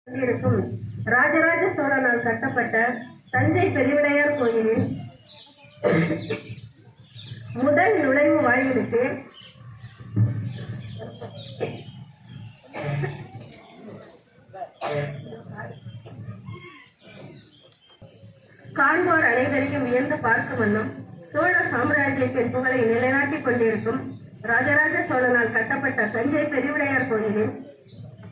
இருக்கும் ராஜராஜ சோழனால் கட்டப்பட்ட தஞ்சை பெருவிடையார் கோயிலின் முதல் நுழைவு வாயிலுக்கு காண்போர் அனைவரையும் வியந்து பார்க்கும் வண்ணம் சோழ சாம்ராஜ்யத்தின் புகழை நிலைநாட்டிக் கொண்டிருக்கும் ராஜராஜ சோழனால் கட்டப்பட்ட தஞ்சை பெருவிடையார் கோயிலின்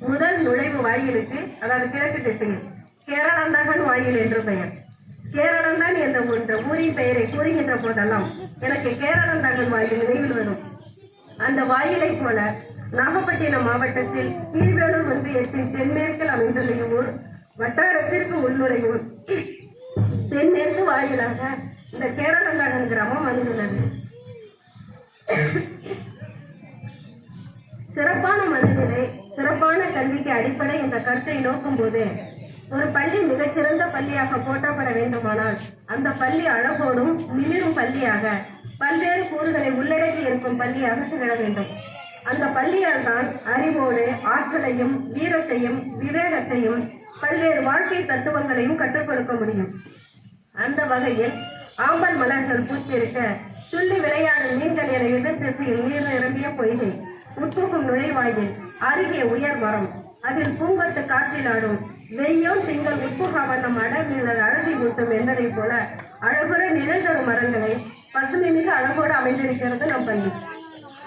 முதல் நுழைவு வாயிலுக்கு, அதாவது கிழக்கு திசையில் கேரளந்தாகன் வாயில் என்று பெயர். கேரளந்தான் என்ற ஊரின் பெயரை கூறுகின்ற போதெல்லாம் எனக்கு கேரளந்தாகன் வாயில் நினைவில் வரும். அந்த வாயிலை போல நாகப்பட்டினம் மாவட்டத்தில் கீழ்வேலூர் ஒன்றியத்தின் தென்மேற்கில் அமைந்துள்ள இவ்வூர் வட்டாரத்திற்கு உள்நுழையும் தென்மேற்கு வாயிலாக இந்த கேரளந்தாகன் கிராமம் அமைந்துள்ளது. சிறப்பான மனநிலை, சிறப்பான கல்விக்கு அடிப்படை என்ற கருத்தை நோக்கும் போது ஒரு பள்ளி மிகச்சிறந்த பள்ளியாக போற்றப்பட வேண்டுமானால் அந்த பள்ளி அழகோடும் மிளிரும் பள்ளியாக பல்வேறு கூறுகளை உள்ளடக்கி இருக்கும் பள்ளியாக திகழ வேண்டும். அந்த பள்ளியால் தான் அறிவோடு ஆற்றலையும் வீரத்தையும் விவேகத்தையும் பல்வேறு வாழ்க்கை தத்துவங்களையும் கற்றுக் கொடுக்க முடியும். அந்த வகையில் ஆம்பல் மலர்கள் பூத்திருக்க துள்ளி விளையாடும் மீன்கள் என எதிர் திசையில் நீர் நிரம்பிய பொய்கை, உட்புகும் நுழைவாயில் அருகே உயர் மரம், அதில் பூங்கத்து காற்றிலாடும் வெய்யோன் திங்கள் உட்புகா வண்ணம் அடர்நிழல் அழகி ஊட்டும் என்பதை போல அழகுற நிழல் தரும் மரங்களை பசுமை மிக அழகோடு அமைந்திருக்கிறது நம் பள்ளி.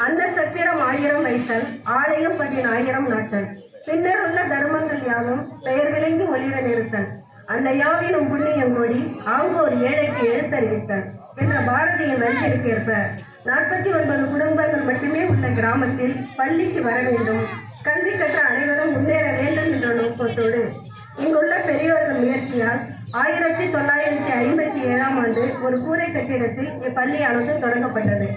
அந்த சத்திரம் 1000 வைத்தல், ஆலயம் 10,000 நாட்டல், பின்னர் உள்ள தர்மங்கள் யாவும் பெயர் விளங்கி ஒளிர நிறுத்தல், அந்த யாவினும் புண்ணியம் கோடி ஆங்கோர் ஏழைக்கு எழுத்தறிவித்தல் என்ற பாரதியின் வரிகளுக்கு ஏற்ப 49 குடும்பங்கள் மட்டுமே உள்ள கிராமத்தில் பள்ளிக்கு வர வேண்டும், கல்வி கற்ற அனைவரும் முன்னேற வேண்டும் என்ற நோக்கத்தோடு இங்குள்ள பெரியோர்கள் முயற்சியால் 1957ஆம் ஆண்டு ஒரு கூரை கட்டிடத்தில் இப்பள்ளியானது தொடங்கப்பட்டது.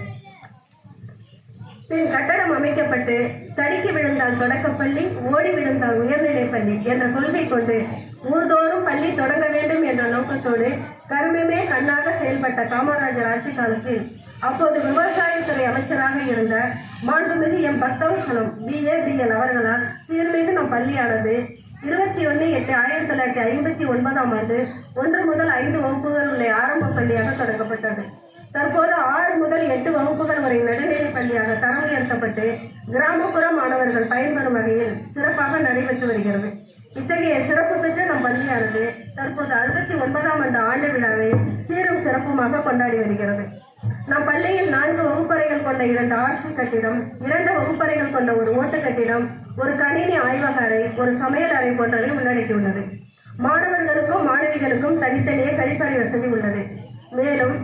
பின் கட்டடம் அமைக்கப்பட்டு தடுக்கி விழுந்தால் தொடக்கப்பள்ளி, ஓடி விழுந்தால் உயர்நிலைப் பள்ளி என்ற கொள்கை கொண்டு ஊர்தோறும் பள்ளி தொடங்க வேண்டும் என்ற நோக்கத்தோடு கருமையுமே கண்ணாக செயல்பட்ட காமராஜர் ஆட்சி காலத்தில் அப்போது விவசாயத்துறை அமைச்சராக இருந்த மாண்புமிகு எம் பக்தவசனம் BABL அவர்களால் சீர்மிகு நம் பள்ளியானது 21/8/1959ஆம் ஆண்டு 1 முதல் 5 வகுப்புகள் உள்ள ஆரம்ப பள்ளியாக தொடங்கப்பட்டது. தற்போது 6 முதல் 8 வகுப்புகள் வரை நடுநிலை பள்ளியாக தரம் உயர்த்தப்பட்டு கிராமப்புற மாணவர்கள் பயன்பெறும் வகையில் சிறப்பாக நடைபெற்று வருகிறது. இத்தகைய சிறப்பு பெற்ற நம் பள்ளியானது தற்போது 69ஆம் ஆண்டு விழாவை சீரும் சிறப்புமாக கொண்டாடி வருகிறது. நம் பள்ளியில் 4 வகுப்பறைகள் கொண்ட 2 ஹாஸ்டல் கட்டிடம், 2 வகுப்பறைகள் கொண்ட ஒரு ஓட்டு கட்டிடம், ஒரு கணினி ஆய்வக அறை, ஒரு சமையல் அறை போன்றவை உள்ளடக்கியுள்ளது. மாணவர்களுக்கும் மாணவிகளுக்கும் தனித்தனியே கழிப்பறை வசதி உள்ளது. மேலும்